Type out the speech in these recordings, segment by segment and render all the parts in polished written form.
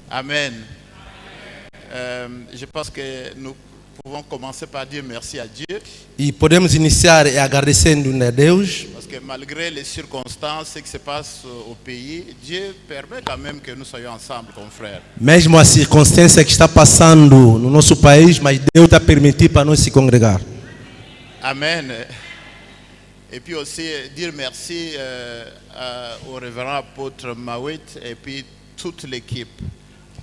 Amen. Je pense que nous pouvons commencer par dire merci à Dieu. E podemos iniciar agradecendo a Deus, Parce que malgré les circonstances, ce qui se passe au pays, Dieu permet quand même que nous soyons ensemble comme frères. mesmo a circunstância que está passando no nosso país, mas Deus está permitindo para nós se congregar. Amen. Et puis aussi dire merci au révérend apôtre Mawit et puis toute l'équipe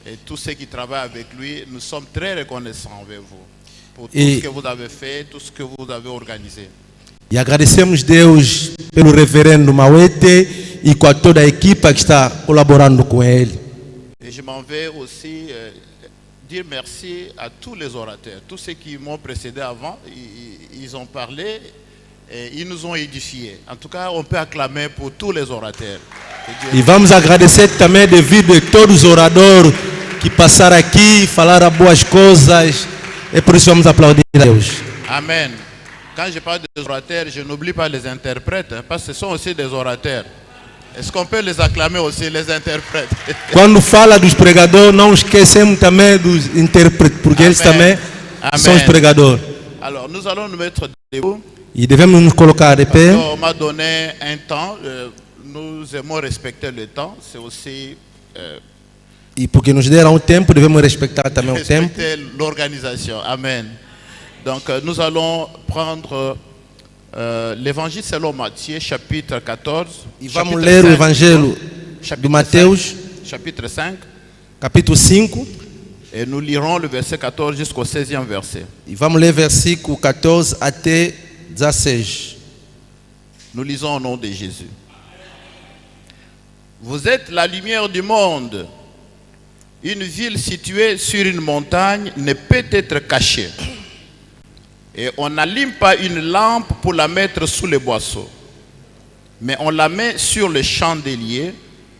et tous ceux qui travaillent avec lui. Nous sommes très reconnaissants envers vous pour tout ce que vous avez fait, tout ce que vous avez organisé. E agradecemos Deus pelo reverendo Mawete e com toda a equipa que está colaborando com ele. Et je m'en vais aussi dire merci à tous les orateurs, tous ceux qui m'ont précédé avant. Ils ont parlé et ils nous ont édifiés. En tout cas, on peut acclamer pour tous les orateurs. E vamos agradecer também devido a todos os oradores que passaram aqui, falaram boas coisas. E por isso vamos aplaudir a Deus. Amen. Quand je parle des orateurs, je n'oublie pas les interprètes, parce que ce sont aussi des orateurs. Est-ce qu'on peut les acclamer aussi, les interprètes? Quando fala dos pregadores, não esquecemos também dos intérpretes, porque eles também são os pregadores. Alors, nous allons nous mettre debout. E devemos nos colocar de pé. On m'a donné un temps. Nous aimons respecter le temps. C'est aussi E porque nos deram o tempo, devemos respeitar também o tempo. respecter l'organisation. Amen. Donc, nous allons prendre l'évangile selon Matthieu, chapitre 14. E vamos ler o Evangelho de Mateus, chapitre 5. capítulo 5. Et nous lirons le verset 14 jusqu'au 16e verset. E vamos ler versículo 14 até 16. Nous lisons au nom de Jésus. Vous êtes la lumière du monde. Une ville située sur une montagne ne peut être cachée. Et on n'allume pas une lampe pour la mettre sous le boisseau, mais on la met sur le chandelier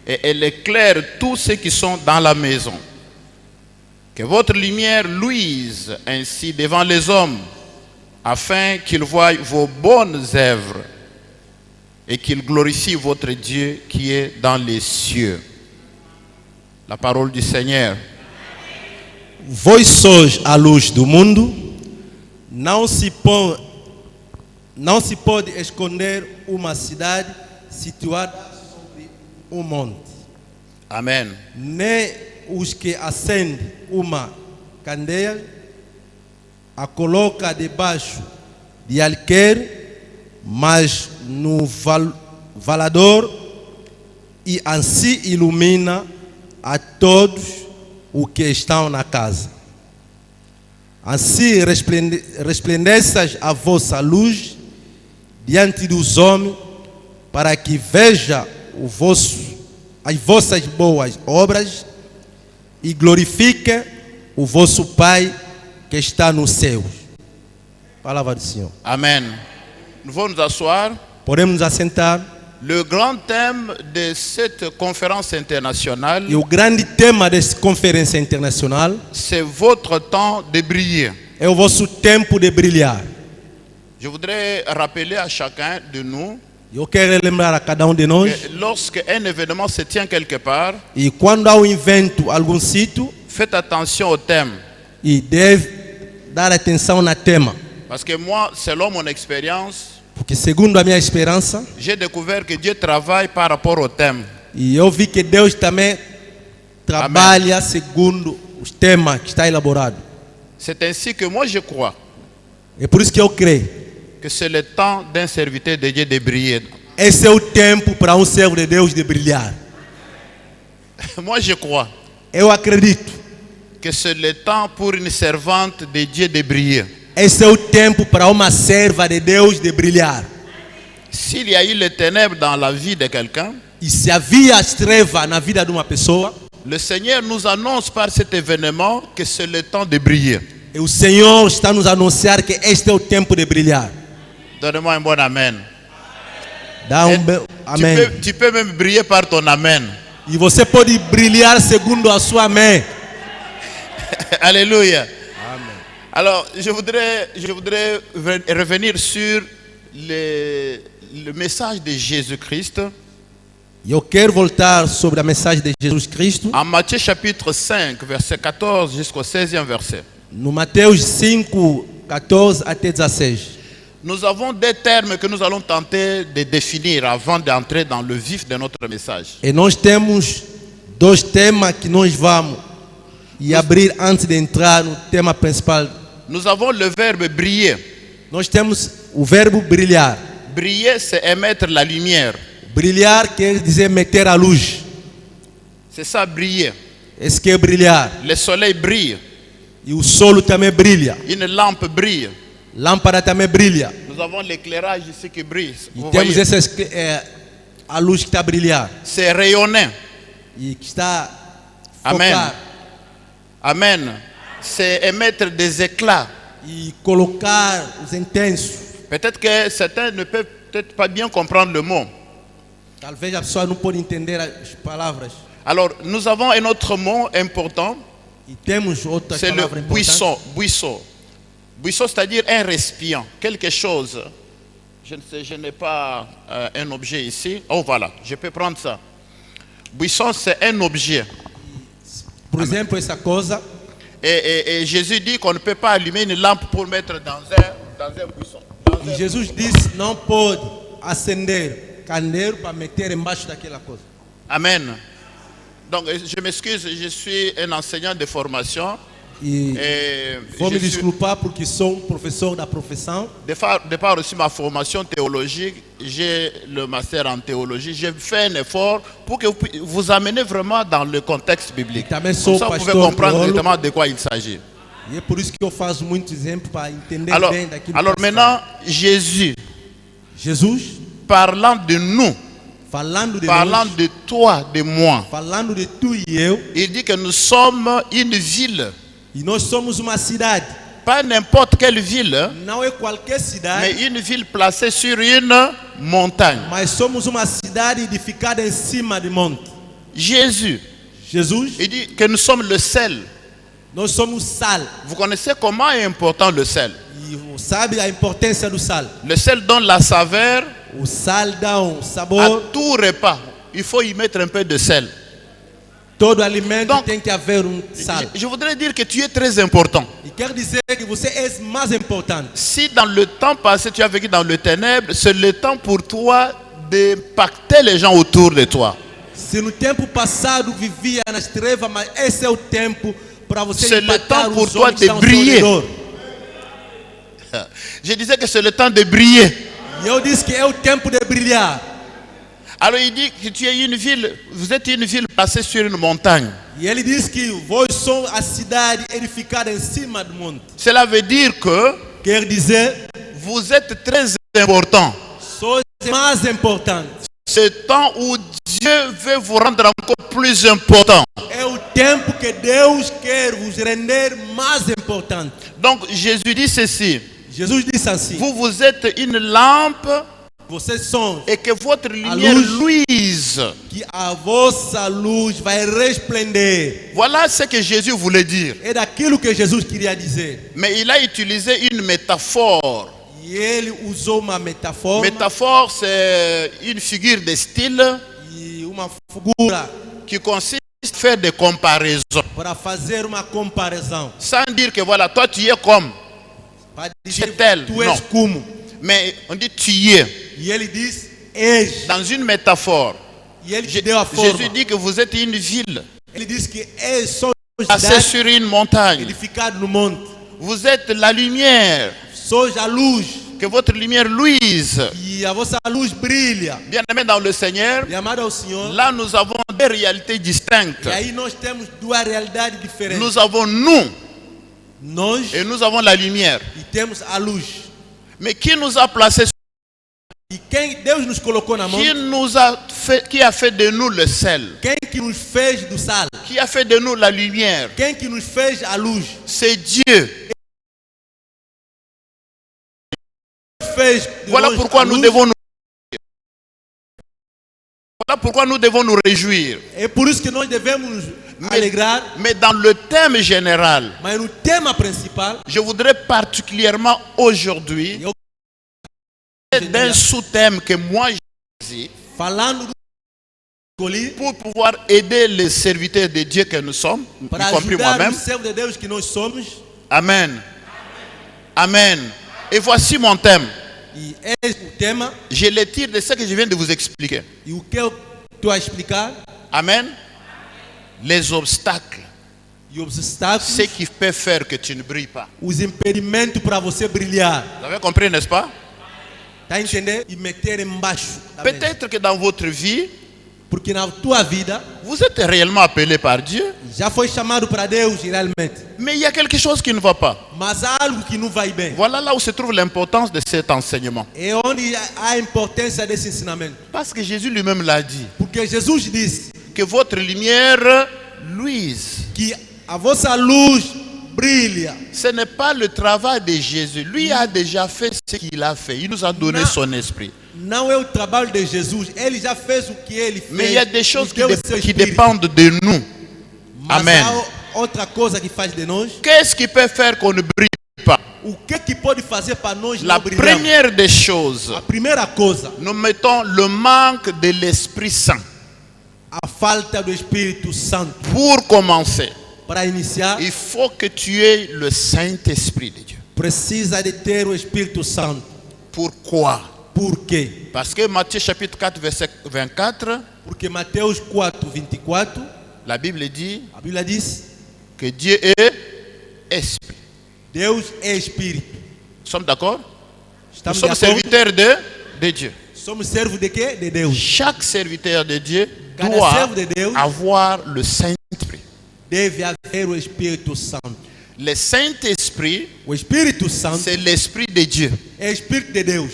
et elle éclaire tous ceux qui sont dans la maison. Que votre lumière luise ainsi devant les hommes, afin qu'ils voient vos bonnes œuvres et qu'ils glorifient votre Dieu qui est dans les cieux. La parole du Seigneur. Vós sois a luz do mundo. Não se pode esconder uma cidade situada sobre um monte. Amen. Nem os que acendem uma candeia a coloca debaixo de alqueire, mas no valador, e assim ilumina a todos os que estão na casa. Assim resplandeça a vossa luz diante dos homens, para que veja as vossas boas obras e glorifique o vosso Pai que está no céu. Palavra do Senhor. Amen. Nous allons nous asseoir. Podemos nos assentar. Le grand thème de cette conférence internationale, E o grande tema dessa conferência internacional c'est votre temps de briller. é o vosso tempo de brilhar. Je voudrais rappeler à chacun de nous Eu quero lembrar a cada de nós, que lorsque un événement se tient quelque part, e quando há um evento, algum sítio, faites attention au thème. e deve dar atenção na tema. Parce que moi, selon mon expérience, Porque segundo a minha esperança, j'ai découvert que Dieu travaille par rapport au thème. e eu vi que Deus também trabalha segundo os temas que está elaborado. C'est ainsi que moi je crois É por isso que eu creio. que c'est le temps d'un serviteur de Dieu de briller. Esse é o tempo para um servo de Deus de brilhar. Moi je crois Eu acredito. que c'est le temps pour une servante de Dieu de briller. Esse é o tempo para uma serva de Deus de brilhar. S'il y a eu les ténèbres dans la vie de quelqu'un, E se havia as trevas na vida de uma pessoa, le Seigneur nous annonce par cet événement que c'est le temps de briller. e o Senhor está nos anunciar que este é o tempo de brilhar. Donne-moi un bon amen. Dá amém. Tu peux même briller par ton amen. E você pode brilhar segundo a sua amém. Alléluia. Alors, je voudrais revenir sur le message de Jésus-Christ Eu quero voltar sobre a mensagem de Jesus Cristo En Matthieu chapitre 5, verset 14 jusqu'au 16e verset. no Mateus 5, 14 até 16. Nous avons des termes que nous allons tenter de définir avant d'entrer dans le vif de notre message. E nós temos dois temas que nós vamos abrir antes de entrar no tema principal. Nous avons le verbe briller. Nós temos o verbo brilhar. Briller, c'est émettre la lumière. Brilhar quer dizer meter a luz. C'est ça, briller. Esse que é brilhar. Le soleil brille. E o sol também brilha. Une lampe brille. Lâmpada também brilha. Nous avons l'éclairage ici qui brille. E Vous temos voyez? a luz que está a brilhar. C'est rayonner. E que está a Amen. focar. Amen. C'est émettre des éclats. E colocar os intensos. Peut-être que certains ne peuvent peut-être pas bien comprendre le mot. Talvez a pessoa não pode entender as palavras. Alors, nous avons un autre mot important. E temos outras C'est le palavras importantes. buisson. Buisson. Buisson, c'est-à-dire un récipient, quelque chose. Je ne sais, je n'ai pas un objet ici. Oh, voilà, je peux prendre ça. Buisson, c'est un objet. Por exemplo, essa coisa. Et Jésus dit qu'on ne peut pas allumer une lampe pour mettre dans un buisson. E Jesus disse não pode acender candeeiro para meter embaixo daquela coisa. Amen. Donc, je m'excuse, je suis un enseignant de formation. E Et vou me je suis, desculpar porque sou professor da profissão. de par aussi ma formation théologique, j'ai le master en théologie. J'ai fait un effort pour que vous amenez vraiment dans le contexte biblique. Também Comme sou ça, vous pouvez pastor comprendre teólogo. exactement de quoi il s'agit. E é por isso que eu faço muitos exemplos para entender Alors, bem daquilo alors que se maintenant, Jésus, fala. Jesus, parlant de nous, falando de parlant nós, de toi, de moi, falando de tu e eu, il dit que nous sommes une ville. e nós somos uma cidade. Pas n'importe quelle ville, hein, Não é qualquer cidade, mais une ville placée sur une montagne. mas somos uma cidade edificada em cima de monte. Jésus, Jesus, il dit que nous sommes le sel. nós somos sal. Vous connaissez comment est important le sel? E sabe a importância do sal? Le sel donne la saveur O sal dá à sabor. tout repas. Il faut y mettre un peu de sel. Todo alimento Donc, tem que haver sal. Je voudrais dire que tu es très important. E quer dizer que você é mais importante. Si dans le temps passé tu as vécu dans le ténèbre, c'est le temps pour toi d'impacter les gens autour de toi. Se no tempo passado vivia nas trevas, mas esse é o tempo para você C'est le impactar temps pour os toi homens que de estão ao seu briller. redor. Je disais que c'est le temps de briller. E eu disse que é o tempo de brilhar. Alors il dit que tu es une ville, vous êtes une ville placée sur une montagne. E ele diz que vós sois a cidade edificada em cima do monte. Cela veut dire que Quer dizer, vous êtes très important. sois mais importante. C'est le temps où Dieu veut vous rendre encore plus important. É o tempo que Deus quer vos render mais importante. Donc Jésus dit ceci, Jesus disse assim: vous êtes une lampe vocês são et que votre lumière luz. luise. que a vossa luz vai resplender. Voilà ce que Jésus voulait dire. É daquilo que Jesus queria dizer. Mais il a utilisé une métaphore. E ele usou uma metáfora Métaphore, c'est une figure de style e uma figura qui consiste à faire des comparaisons. para fazer uma comparação. Sans dire que voilà, toi tu es comme. Para Tu dizer es tel. tu és Non. como. Mais on dit tu y es. E ele diz és. Dans une métaphore. E ele te deu a forma. Jésus dit que vous êtes une ville Ele diz que és só placée cidade sur une montagne. edificada no monte. Vous êtes la lumière. Sois a luz. Que votre lumière luise. E a vossa luz brilha. Bien-aimés dans le Seigneur, E amado ao Senhor. là nous avons deux réalités distinctes. E aí nós temos duas realidades diferentes. Nous avons nous Nós et nous avons la lumière. e temos a luz. Mais qui nous a placés, E quem Deus nos colocou na mão? qui a fait de nous le sel, Quem que nos fez do sal? qui a fait de nous la lumière, Quem que nos fez a luz? c'est Dieu. Fez de Voilà nós pourquoi a nous luz. devons nous Voilà pourquoi nous devons nous réjouir. É por isso que nós devemos nos alegrar. Mais dans le thème général, Mas no tema principal, je voudrais particulièrement aujourd'hui eu d'un sous-thème que moi j'ai choisi, falando escolhi pour pouvoir aider les serviteurs de Dieu que nous sommes, y para compris ajudar moi-même. os servos de Deus que nós somos. Amen. Amen. Et voici mon thème. E esse é o tema. Je le tire de ce que je viens de vous expliquer. E o que eu estou a explicar. Amen. Les obstacles. E obstáculos. Ce qui peut faire que tu ne brilles pas. Os impedimentos para você brilhar. Vous avez compris, n'est-ce pas? Está a entender? E meter embaixo da mesa. Peut-être que dans votre vie, Porque na tua vida vous êtes réellement appelé par Dieu, já foi chamado para Deus realmente. mais il y a quelque chose qui ne va pas. Mas há algo que não vai bem. Voilà là où se trouve l'importance de cet enseignement. É onde há a importância desse ensinamento. Parce que Jésus lui-même l'a dit, Porque Jesus disse que votre lumière luise. que a vossa luz brilha. Ce n'est pas le travail de Jésus. Lui a déjà fait ce qu'il a fait. Il nous a donné Non. son esprit. Não é o trabalho de Jesus. Ele já fez o que ele fez. Mais il y a des choses nos deu o seu qui espírito. dépendent de nous. Mas Amen. há outra coisa que faz de nós. Qu'est-ce qui peut faire qu'on ne brille pas? O que pode fazer para nós La não brilharmos? première des choses, A primeira coisa, nous mettons le manque de l'Esprit Saint. a falta do Espírito Santo. Pour commencer, Para iniciar, il faut que tu aies le Saint-Esprit de Dieu. precisa de ter o Espírito Santo. Pourquoi? Por quê? Parce que Matthieu chapitre 4, verset 24, Porque Mateus 4, 24, la Bible dit a Bíblia diz: que Dieu est Esprit. Deus é Espírito. Nous sommes d'accord? Nous Estamos de sommes acordo? serviteurs de Dieu. Somos servos de quê? De Deus. Chaque serviteur de Dieu Cada doit servo de Deus avoir le Saint-Esprit. deve haver o Espírito Santo. Le Saint-Esprit, O Espírito Santo c'est l'Esprit de Dieu. é o Espírito de Deus.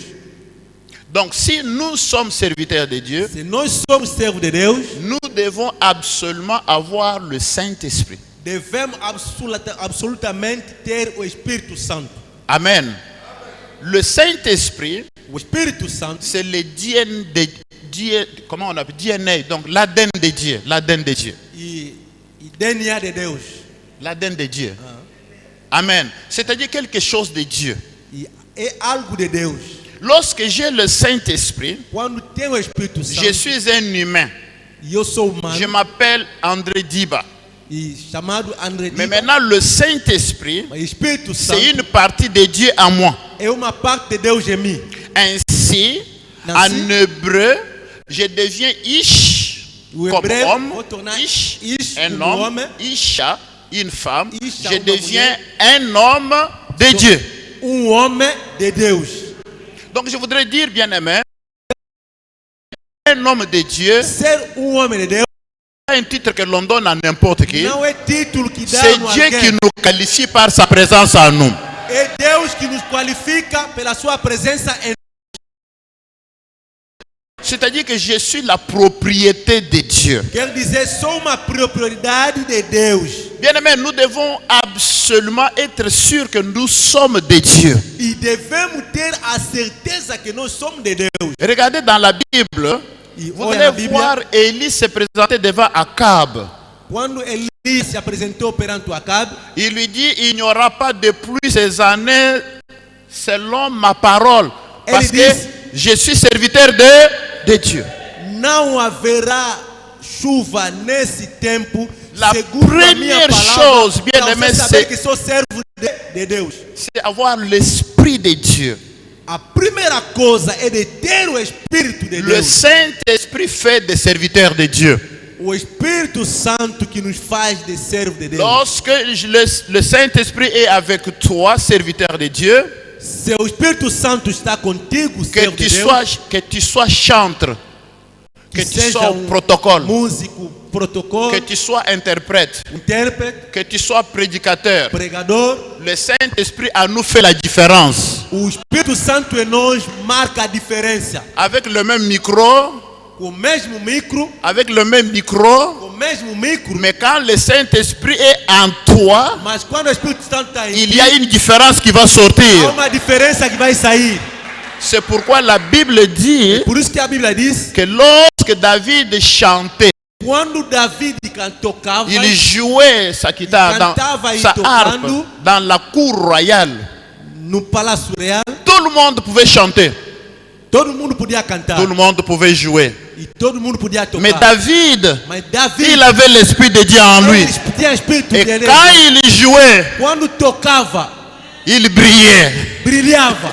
Donc si nous sommes serviteurs de Dieu, Se nós somos servos de Deus, nous devons absolument avoir le Saint-Esprit. devemos absolutamente ter o Espírito Santo. Amen. Le Saint-Esprit, O Espírito Santo c'est le DNA, comment on appelle DNA, donc l'ADN de Dieu, l'ADN de Dieu, e DNA de Deus. l'ADN de Dieu. Amen. C'est-à-dire quelque chose de Dieu. E é algo de Deus. Lorsque j'ai le Saint-Esprit, Quando tem o Espírito Santo, je suis un humain. e eu sou Je humano, m'appelle André Diba. e chamado André Mais Diba, maintenant, le Saint-Esprit, mas o Espírito c'est Santo une partie de Dieu en moi. é uma parte de Deus em mim. Ainsi, Ainsi, en hébreu, je deviens Ish, O comme hebreu, homme, vou tornar Ish, Ish, un um homme, homem, Isha, une femme, Isha, je uma deviens mulher. un homme de Dieu. Homem de Deus. Donc je voudrais dire, bien aimé, un homme de Dieu, Ser homem de Deus pas un titre que l'on donne à n'importe qui. não é título que dá C'est no Dieu qui alguém. nous qualifie par sa présence en nous. É Deus que nos qualifica pela sua presença em C'est-à-dire que je suis la propriété de Dieu. Quer dizer, sou uma propriedade de Deus. Bien aimé, nous devons absolument être sûrs que nous sommes de Dieu. E devemos ter a certeza que nós somos de Deus. Regardez dans la Bible, E vous olha na allez Bíblia, voir Élie se présenter devant Akab. quando Elias se apresentou perante Acabe, Il lui dit, il n'y aura pas de pluie ces années selon ma parole. Parce Ele que disse- je suis serviteur de Dieu. não haverá chuva nesse tempo. La segundo a minha première palavra, chose, bien para aimé, você saber c'est- que sou servo de Deus. C'est avoir l'esprit de Dieu. A primeira coisa é de ter o Espírito de Le Deus. Saint-Esprit fait des serviteurs de Dieu. O Espírito Santo que nos faz de servo de Deus. Lorsque le Saint-Esprit est avec toi, serviteur de Dieu, Se o Espírito Santo está contigo, que servo de Deus, tu sois chantre, que tu seja sois protocole, músico, protocolo, que tu sois interprète, intérprete, que tu sois prédicateur, pregador, le Saint-Esprit à nous fait la différence. o Espírito Santo em nós marca a diferença. Avec le même micro, Com o mesmo micro, avec le même micro, com o mesmo micro, mais quand le Saint-Esprit est en toi, mas quando o Espírito Santo está em il ti, y a une différence qui va há sortir. uma diferença que vai sair. C'est pourquoi la Bible dit Por isso que a Bíblia diz, que lorsque David chantait, quando David tocava, il jouait sa guitare, cantava e sa harpe tocando dans la cour royale. no Palácio Real, Tout le monde pouvait chanter. Todo mundo podia cantar. Tout le monde pouvait jouer. E todo mundo podia tocar. Mais David, Mas Davi, il avait l'Esprit de Dieu en lui. ele tinha espírito Et de Deus. quand il jouait, Quando tocava, il brillait. brilhava.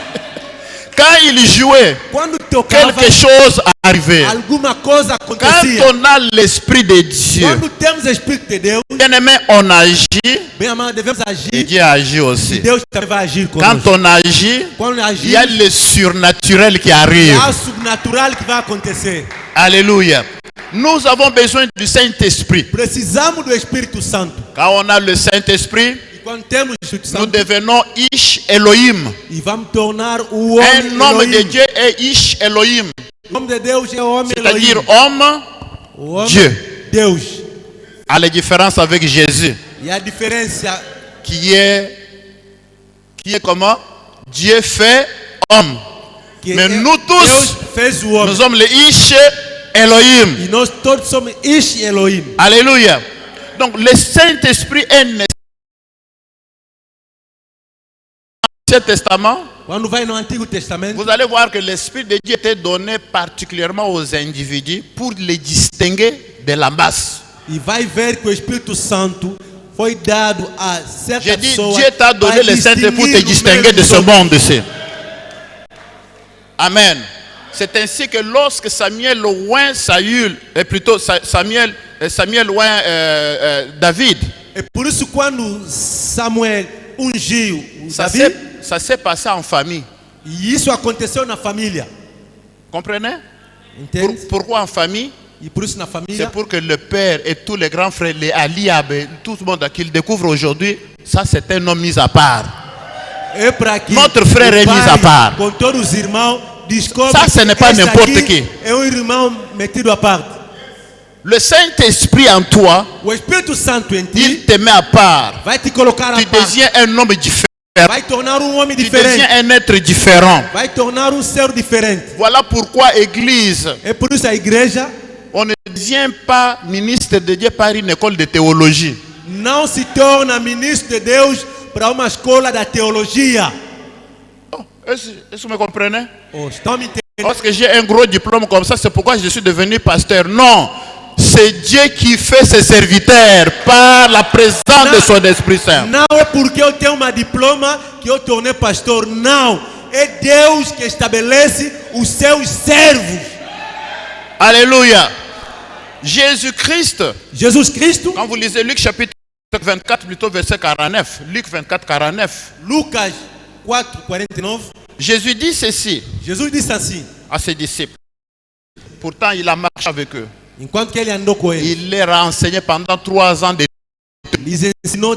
Quand il jouait, Quando tocava, quelque chose arrivait. alguma coisa Quand acontecia. on a l'Esprit de Dieu, Quando temos o espírito de Deus, bien aimé, on agit bem amado, devemos et agir. Dieu agit aussi. Deus também vai agir Quand conosco. on agit, Quando il y a agir, le surnaturel qui arrive. há o sobrenatural que vai acontecer. Alléluia. Nous avons besoin du Saint-Esprit. Precisamos do Espírito Santo. Quand on a le Saint-Esprit, E quando temos o Espírito nous Santo, devenons Ish Elohim. e vamos tornar o homem Un homme de Elohim. Dieu est Ish Elohim, O nome de Deus é o homem c'est-à-dire Elohim. homme, O homem Dieu. Deus. à la différence avec Jésus, E a diferença qui est comment? Dieu fait homme. que Mais é nous tous, Deus fez o homem. nous sommes les Ish Elohim. E nós todos somos Ish Elohim. Alléluia. Donc le Saint-Esprit est né. Dans l'Ancien Testament, Quando vai no Antigo Testamento, vous allez voir que l'Esprit de Dieu était donné particulièrement aux individus pour les distinguer de la masse. e vai ver que o Espírito Santo foi dado a certas J'ai dit, pessoas. Dieu t'a donné para le Saint-Esprit pour te distinguir no distinguer meio de dos ce outros. monde-ci. Amen. C'est ainsi que lorsque Samuel oint Saül, et plutôt Samuel oint David, É por isso quando Samuel ungiu o Davi, ça s'est passé en famille. e isso aconteceu na família. Comprenez? Entende? Pourquoi en famille? E por isso na C'est família, pour que le père et tous les grands frères, les Aliab, tout le monde qu'il découvre aujourd'hui, ça c'est un homme mis à part. é para que Notre frère o est mis à pai, part. com todos os irmãos, descobre Ça, ce n'est que pas este n'importe aqui qui. é irmão metido à parte. Le Saint-Esprit en toi, O Espírito Santo em ti il te met à part. vai te colocar à Tu parte. deviens un homme différent. Vai tornar homem Tu diferente. deviens un être différent. Vai tornar ser diferente. Voilà pourquoi, Église, É por isso a igreja on ne devient pas ministre de Dieu par une école de théologie. não se torna ministro de Deus para uma escola da teologia. Oh, est-ce que vous me comprenez? Oh, estão me entendendo? Parce que j'ai un gros diplôme comme ça, c'est pourquoi je suis devenu pasteur. Non, c'est Dieu qui fait ses serviteurs par la présence de son Esprit Saint. Não é porque eu tenho uma diploma que eu tornei pastor. Não. É Deus que estabelece os seus servos. Alléluia. Jésus-Christ, Jesus Cristo, quand vous lisez Luc chapitre 24, plutôt verset 49, Luc 24, 49, Lucas 4, 49, Jésus dit ceci Jesus disse assim, à ses disciples. Pourtant, il a marché avec eux. enquanto que ele andou com eles, Il les a enseignés pendant 3 ans. lhes ensinou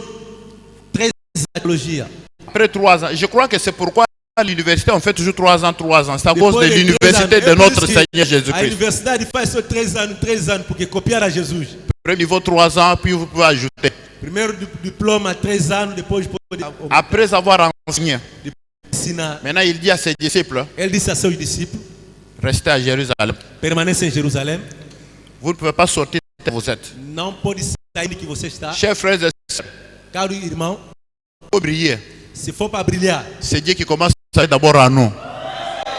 3 anos de teologia. Après 3 ans, je crois que c'est pourquoi à l'université on fait toujours 3 ans, 3 ans. C'est à cause de Depois de 3 l'université anos, de é por notre isso que Seigneur a Jésus-Christ. universidade faz só 3 anos, porque copiar a Jesus. Premier niveau 3 ans, puis vous pouvez ajouter. Primeiro diploma 3 anos, depois pode Après avoir enseigné, ensinar. maintenant il dit à ses disciples, Ele disse a seus discípulos, restez à Jérusalem. permaneça em Jerusalém, Vous ne pouvez pas sortir de où vous êtes. não pode sair de que você está. Chers frères et sœurs, Caro irmão, il faut briller. se for para brilhar, C'est Dieu qui commence d'abord en nous.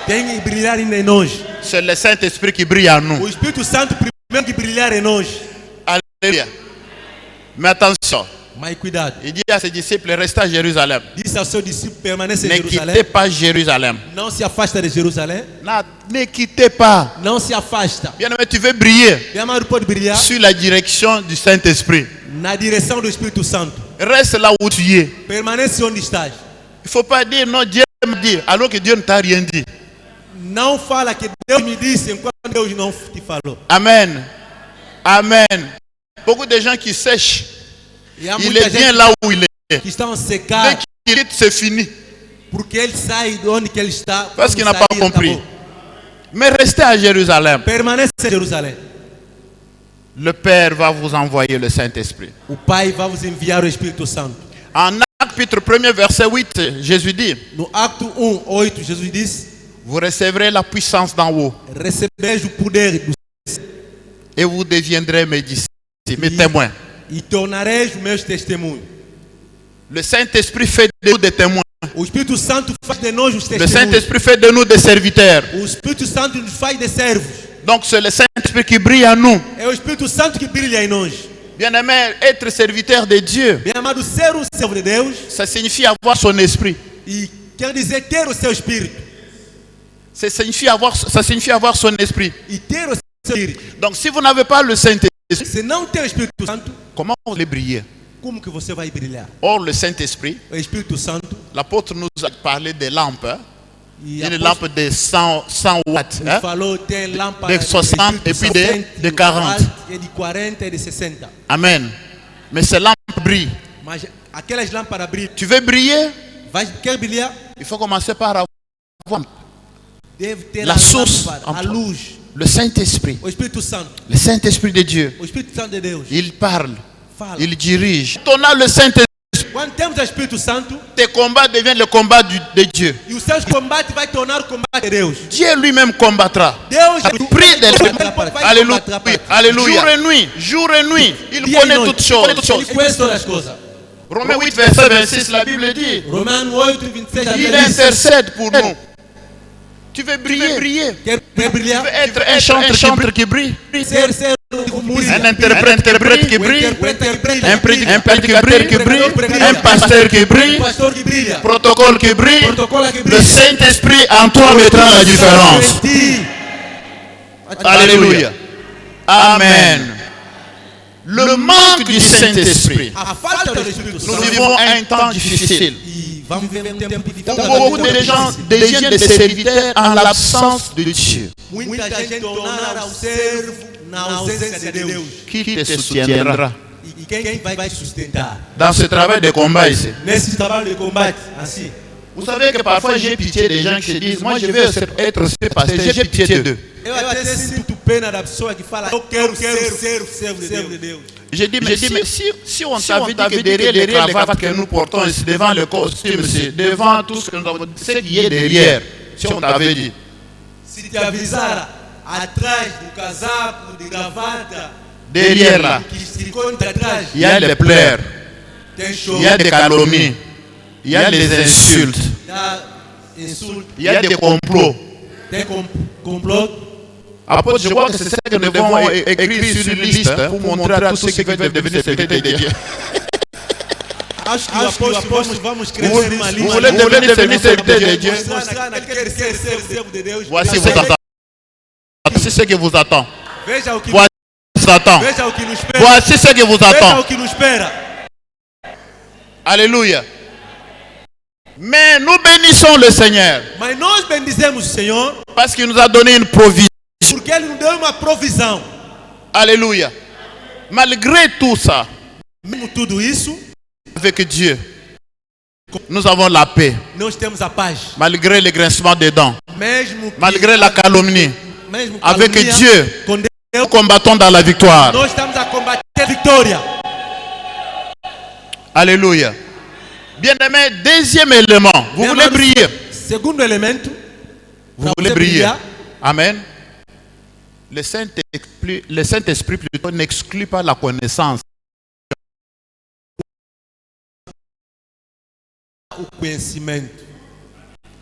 tem que brilhar ainda em nós. C'est le Saint-Esprit qui brille en nous. O Espírito Santo primeiro que brilhar em nós. Alléluia. Mais attention, Mas cuidado. il dit à ses disciples, restez à Jérusalem. Disse ao seu discípulo, permaneça em Ne Jerusalém. quittez pas Jérusalem. Não se afasta de Jerusalém. Non, ne quittez pas. Não se afasta. Bien aimé, tu veux briller Meu amado pode brilhar sur la direction du Saint-Esprit. na direção do Espírito Santo. Reste là où tu es. Permanece onde estás. Il ne faut pas dire non, Dieu me dit, alors que Dieu ne t'a rien dit. Não fala que Deus me disse enquanto Deus não te falou. Amen. Amen. Beaucoup de gens qui sèchent, E há il muita est bien gente là où il est. que estão a Dès secar qu'il quitte, c'est fini. porque ele sai de onde que ele está. Parce Quando qu'il n'a sair, pas compris. acabou. Mais restez à Jérusalem. Permanece em Jerusalém. Le Père va vous envoyer le Saint-Esprit. O Pai vai vos enviar o Espírito Santo. En Actes, chapitre 1, verset 8, Jésus dit, No Acto 1:8, Jesus disse: vous recevrez la puissance d'en haut recebereis o poder do et vous deviendrez mes disciples, mes témoins. e tornareis os meus testemunhos. Le Saint-Esprit fait de nous des témoins. O Espírito Santo faz de nós os Le testemunhos. Saint-Esprit fait de nous des serviteurs. O Espírito Santo nos faz de servos. Donc c'est le Saint-Esprit qui brille en nous. É o Espírito Santo que brilha em nós. Bien-aimé, être serviteur de Dieu, Bem amado, ser um servo de Deus ça signifie avoir son esprit. e quer dizer ter o seu espírito. Ça signifie avoir son esprit. E ter o seu espírito. Donc si vous n'avez pas le Saint-Esprit, Se não tem o Espírito Santo, comment vous allez briller? como que você vai brilhar? Or, le Saint-Esprit, O Espírito Santo l'apôtre nous a parlé des lampes. Hein? e Une apóstolo lampe de 100 watts. Hein? falou tem lâmpada De 60 Espírito e puis Santo, de 40. e de 40 e de 60. Amen. Mais ces lampes brillent. Mas aquelas lâmpadas brilham. Tu veux briller? Quer brilhar? Il faut commencer par avoir Deve ter La a source lâmpada, en a toi. luz. le Saint-Esprit. O Espírito Santo. Le Saint-Esprit de Dieu. O Espírito Santo de Deus. Il parle. Fala. Il dirige. Quand on a le Saint-Esprit, Quando temos o Espírito Santo, tes combats deviennent le combat de Dieu. e os seus combates vai tornar o combate de Deus. Dieu lui-même combattra. Deus Prie de lui. vai Alléluia. combater a parte. Alléluia. Jour et nuit. Il Dia e connaît noite. toutes choses. Ele conhece todas as coisas. Romains 8, verset 26, la Bible dit, Romanos 8, 26. a il Bíblia diz, intercède pour nous. Tu veux briller. Quer Tu brilhar? veux être un chanteur qui brille. Ser música. Un interprète qui O brille. interprete que brilha. Un prédicateur qui brille. Un pasteur qui brille. Pastor que brilha. Protocole qui brille. Protocolo que Le brilha. Saint-Esprit en toi mettra la différence. Em ti. Alléluia. Amen. Le manque du Saint-Esprit. A falta do Espírito Nous Santo. vivons un temps difficile. E vamos viver tempo de Où beaucoup de gens deviennent des serviteurs en l'absence de Dieu. Muita gente tornará o servo na ausência de Deus. Qui te soutiendra E quem vai te sustentar? dans ce travail de combat ici? Nesse trabalho de combate, assim. Vous savez que parfois j'ai pitié des gens qui se disent, moi je veux être ce pasteur, j'ai pitié d'eux. Eu até sinto pena da pessoa que fala, eu quero ser o servo de Deus. Je dis, mais si on t'avait dit que derrière les cravates que nous portons ici, devant le costume ici, devant tout ce que nous avons, ce qui est derrière, si on t'avait dit, Se te avisara atrás do casaco, de gravata, derrière là, que se encontra atrás, il y a les pleurs, tem show, il y a des calomnies, il y a les insultes, dá insulto, il y a des complots. tem complot. Apôtre, je crois que c'est ça que nous devons écrire sur une liste hein, pour montrer à tous ceux qui veulent devenir serviteurs de Dieu. Acho que o apóstolo vamos escrever uma Vous lista. voulez devenir serviteur de Dieu? Mostrar naquele que quer ser servo de Deus. Voici vos attentes. Voici ce que vous attend. Veja o que Voici ce qui vous attend. veja o que nos espera. Voici ce que vous Veja attend. o que nos espera. Alléluia. Mais nous bénissons le Seigneur Mas nós bendizemos o Senhor parce qu'il nous a donné une provision. porque Ele nos deu uma provisão. Alléluia. Malgré tout ça, Mesmo tudo isso, avec Dieu, nous avons la paix. nós temos a paz. Malgré le grincement des dents, Mesmo que, malgré la calomnie, mesmo avec calúnia, Dieu, com Deus, nous combattons dans la victoire. nós estamos a combater a vitória. Alléluia. Bien-aimé, deuxième élément, vous Meu voulez amado, briller. Segundo elemento, Vous pra voulez você briller. brilhar, Amen. Le Saint-Esprit plutôt n'exclut pas la connaissance. o conhecimento.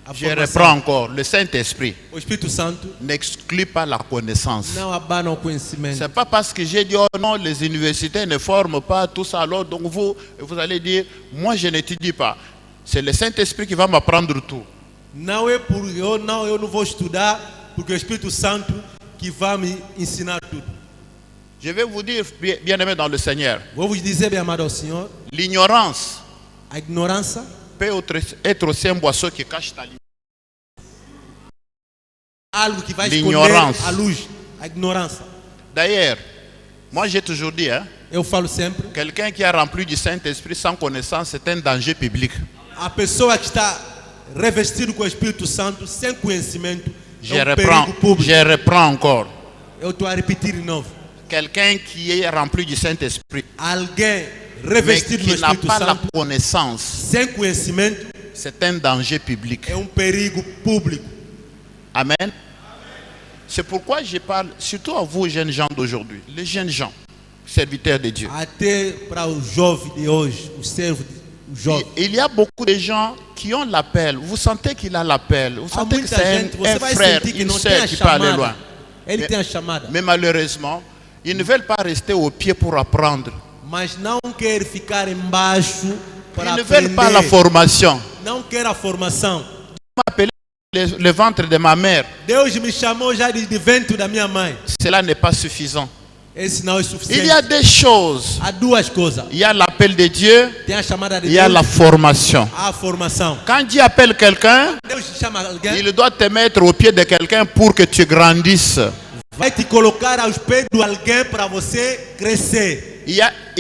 A Je formação. reprends encore. Le Saint-Esprit O Espírito Santo n'exclut pas la connaissance. não abana o conhecimento. C'est pas parce que j'ai dit oh non, les universités ne forment pas tout ça, alors donc vous allez dire moi je n'étudie pas. C'est le Saint-Esprit qui va m'apprendre tout. Não é por eu não vou estudar, porque o Espírito Santo que vai me ensinar tudo. Je vais vous dire, bien-aimés dans le Seigneur, Vou vos dizer, bem amado ao Senhor, l'ignorance a ignorância peut être aussi un boisseau qui cache ta lumière. algo que vai esconder L'ignorance. a luz, a ignorância. D'ailleurs, moi j'ai toujours dit, hein, Eu falo sempre, quelqu'un qui a rempli du Saint-Esprit sans connaissance, c'est un danger public. a pessoa que está revestido com o Espírito Santo sem conhecimento Je é reprends, perigo público. je reprends encore. Eu estou a repetir de novo. Quelqu'un qui est rempli du Saint-Esprit, Alguém mais revestido no qui n'a Espírito pas la Santo connaissance, sem conhecimento c'est un danger public. é perigo público. Amen. C'est pourquoi je parle surtout à vous jeunes gens d'aujourd'hui, les jeunes gens, serviteurs de Dieu. Até para o jovem de hoje, o servo jovem. Il y a beaucoup de gens qui ont l'appel. Vous sentez qu'il a l'appel. Vous Há sentez que muita c'est gente, você un vai frère, sentir que une não tem sœur a qui peut aller loin. chamada. Ele tem a chamada. Mais malheureusement, ils ne veulent pas rester au pied pour apprendre. Mas não quer ficar embaixo para Ils ne veulent pas la aprender. formation. Não quer a formação. M'a appelé le ventre de ma mère. Deus me chamou já de vento da minha mãe. Cela n'est pas suffisant. Esse não é Il suficiente. y a des choses. Há duas coisas. Il y a l'appel de Dieu, Tem a chamada de il y a Deus, la formation. há a formação. Quand Dieu appelle quelqu'un, Deus chama alguém, il doit te mettre au pied de quelqu'un pour que tu grandisses. vai te colocar aos pés de alguém para você crescer. Il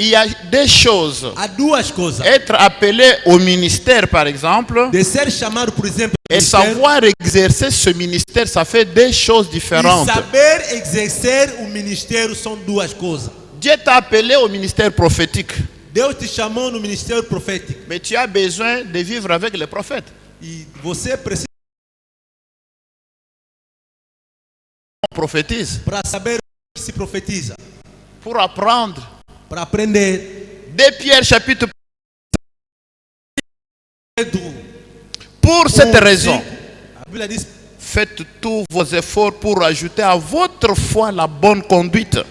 y a des choses. Há duas coisas. Être appelé au ministère, par exemple, De ser chamado, por exemplo, et ministério, savoir exercer ce ministère, ça fait des choses e différentes. saber exercer o ministério são duas coisas. Dieu t'a appelé au ministère prophétique, Deus te chamou no ministério profético mais tu as besoin de vivre avec les prophètes. e você precisa Prophétise para saber o que se profetiza, pour apprendre. para aprender. 2 Pierre chapitre. Do Pour cette raison, A Bíblia diz: faites tous vos efforts pour ajouter à votre foi la bonne conduite.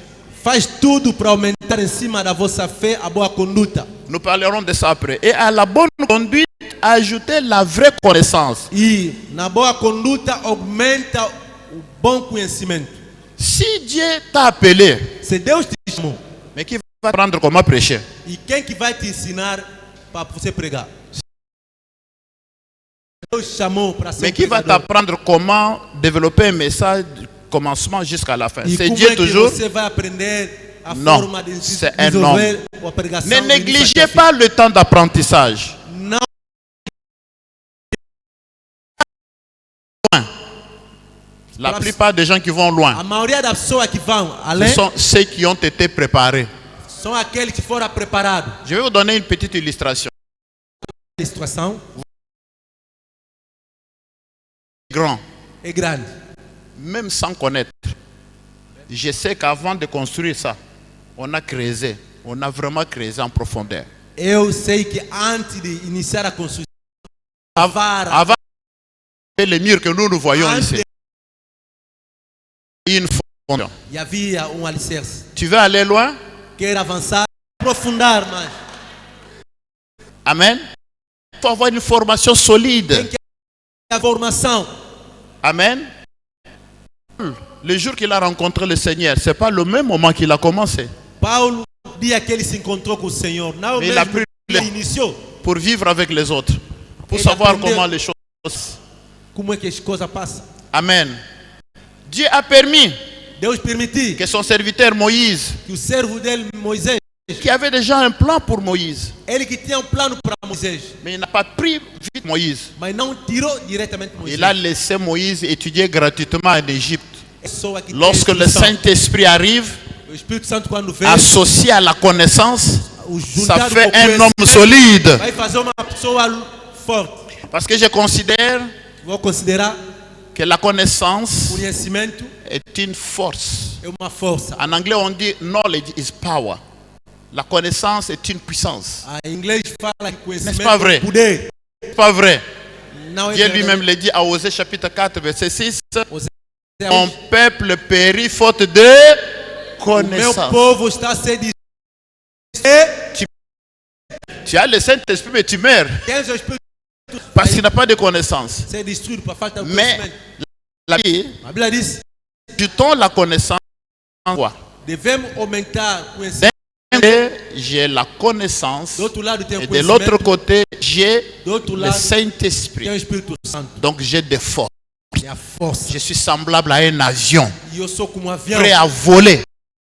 faz tudo para aumentar em cima da vossa fé a boa conduta. Nous parlerons de ça après. Et à la bonne conduite, ajouter la vraie connaissance. E na boa conduta aumenta o bom conhecimento. Si Dieu t'a appelé, Se Deus te chamou, mais qui va apprendre comment prêcher? e quem que vai te ensinar para você pregar? Deus chamou para ser Mais qui va pregador. t'apprendre comment développer un message du commencement jusqu'à la fin? E C'est como Dieu é que toujours. você vai aprender a Não, forma de c'est un desenvolver a pregação? Ne do négligez início até o pas le temps d'apprentissage. fim? Não, La plupart des gens qui vont a loin, maioria das pessoas que vão ce além sont ceux qui ont été préparés. são aqueles que foram preparados. Je vais vous donner une petite illustration. A situação Grand, é grande. même sans connaître. Je sais qu'avant de construire ça, on a creusé. On a vraiment creusé en profondeur. Eu sei que antes de iniciar a construção, Avant les murs que nous voyons antes ici, une fondation. e havia alicerce. Tu veux aller loin? Quer avançar, aprofundar mais. Amen. Il faut avoir une formation solide. A formação. Amen. Le jour qu'il a rencontré le Seigneur, c'est pas le même moment qu'il a commencé. Paulo, dia que ele se encontrou com o Senhor, não Mais il a mesmo pris que ele iniciou. pour vivre avec les autres, pour Il savoir aprendeu. comment les choses. Como é que as coisas passam? Amen. Dieu a permis Deus permitiu que son serviteur Moïse, que o servo dele, Moisés, qui avait déjà un plan pour Moïse, ele que tinha plano para Moisés, mais il n'a pas pris vite Moïse. mas não tirou diretamente Moisés. Il a laissé Moïse étudier gratuitement en Égypte. Pessoa que tem Lorsque le instrução. Saint-Esprit arrive, O Espírito Santo quando vem, associé à la connaissance, o ça juntado fait com o un homme conhecimento, solide. vai fazer uma pessoa forte. Parce que je considère Vou considerar que la connaissance conhecimento est une force. é uma força. En anglais, on dit knowledge is power. La connaissance est une puissance. Em inglês fala que conhecimento pas vrai? é poder. C'est pas vrai. Não é Dieu verdade. lui-même le dit à Osée chapitre 4, verset 6. Osés, Mon peuple périt faute de o meu connaissance. povo está a ser Tu as le Saint-Esprit, mais tu meurs Tens o Espírito parce qu'il n'a pas de connaissance. ser destruído por falta de Mais conhecimento. la vie, A Bíblia diz: ajoutons la connaissance en quoi? devemos aumentar o conhecimento. J'ai la connaissance Do outro lado tem o et de l'autre conhecimento. côté, j'ai Do outro le lado tem Saint-Esprit. o Espírito Santo. Donc j'ai des forces. É a força. Je suis semblable à un avion E eu sou como um avião. prêt à voler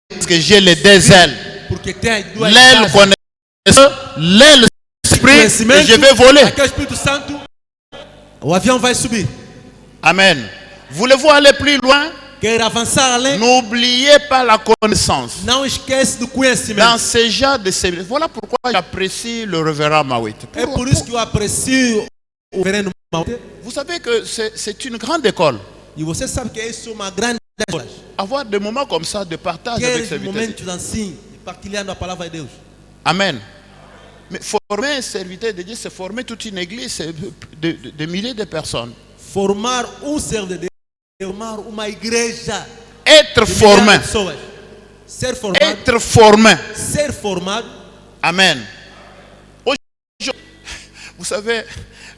parce que j'ai les deux ailes. Porque tem duas L'aile asas. connaissance, l'aile esprit et Conhecimento, je vais voler. aqui é o Espírito Santo. O avião vai subir. Amen. Voulez-vous aller plus loin? Quer avançar além? N'oubliez pas la connaissance. Não esquece do conhecimento. Dans ce genre de séminaire, voilà pourquoi j'apprécie le révérend Mawit. É por isso que eu aprecio o reverendo Maute. Vous savez que c'est une grande école. E você sabe que isso é uma grande escola. Avoir des moments comme ça de partage avec ses Quer vitesses. momentos assim, partilhando a palavra de Deus. Amen. Mais former un serviteur de Dieu, c'est former toute une église de milliers de personnes. Formar servo de Deus, formar uma igreja. Être de formé. milhares de pessoas. Ser formado. Être formé. Ser formado. Amen. Aujourd'hui, vous savez,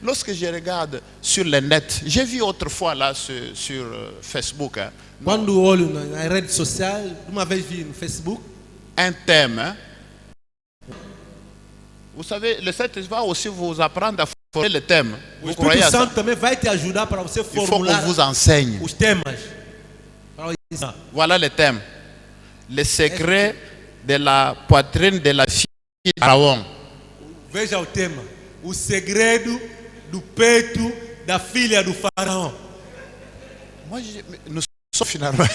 lorsque je regarde sur le net, j'ai vu autrefois là sur Facebook, hein, quando olho nas redes sociais, uma vez vi no Facebook, un thème. Hein. Vous savez, le Saint-Esprit va aussi vous apprendre à formuler le thème. o Vous croyez Espírito à ça? Santo também vai te ajudar para você Il faut qu'on formular vous enseigne. os temas. Voilà le thème. Le secret de la poitrine de la fille de Pharaon. Veja o tema. O segredo do peito da filha do faraó. Moi, nous sommes finalement.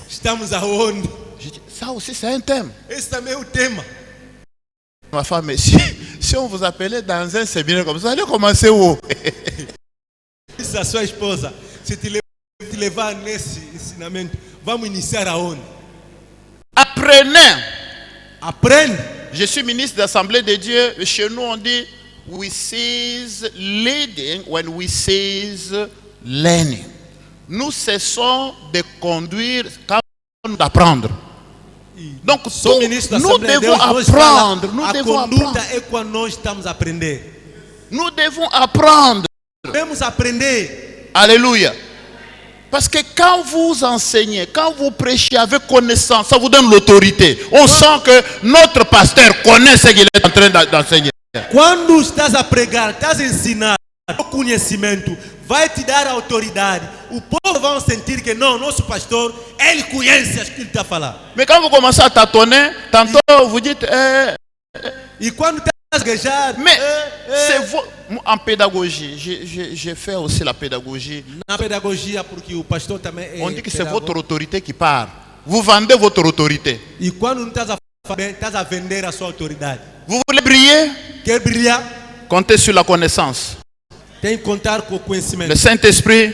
Estamos aonde? Ça aussi, c'est un thème. Esse também é o tema. Ma femme, mais si on vous appelait dans un séminaire comme ça, vous allez commencer où? Isso a sua esposa. Se te levar nesse ensinamento, vamos iniciar aonde? Apprenez. Aprende. Je suis ministre d'Assemblée de Dieu. Chez nous, on dit we cease leading when we cease learning. Nous cessons de conduire quand nous d'apprendre. Donc, nous devons apprendre. Nous devons apprendre. É quando nós estamos a aprender. Nous devons apprendre. Devemos aprender. Alléluia. Parce que quand vous enseignez, quand vous prêchez avec connaissance, ça vous donne l'autorité. On sent que notre pasteur connaît ce qu'il est en train d'enseigner. Quando estás a pregar, estás a ensinar, o conhecimento vai te dar autoridade. O povo vai sentir que não, nosso pastor, ele conhece aquilo que ele está a falar. Mais quand vous commencez à tâtonner, tantôt vous dites... E quando estás a gaguejar... Mais c'est en pédagogie, j'ai fait aussi la pédagogie. Na pedagogia, porque o pastor também é... On dit que c'est votre autorité qui part. Vous vendez votre autorité. E quando não estás a falar bem, estás a vender a sua autoridade. Vous voulez briller? Quer brilhar? Comptez sur la connaissance. Tem que contar com o conhecimento. Le Saint-Esprit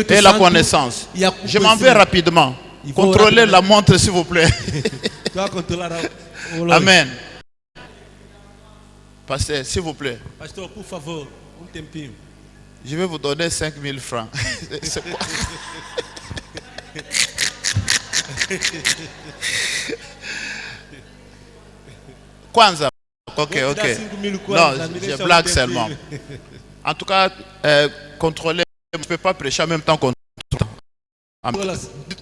et la connaissance. Je m'en vais rapidement. Contrôlez la montre, s'il vous plaît. Amen. Pasteur, s'il vous plaît. Pastor, por favor, tempinho. Je vais vous donner 5 000 francs. C'est quoi? Kwanza. Ok. Non, je blague seulement. En tout cas, contrôler, je ne peux pas prêcher en même temps qu'on...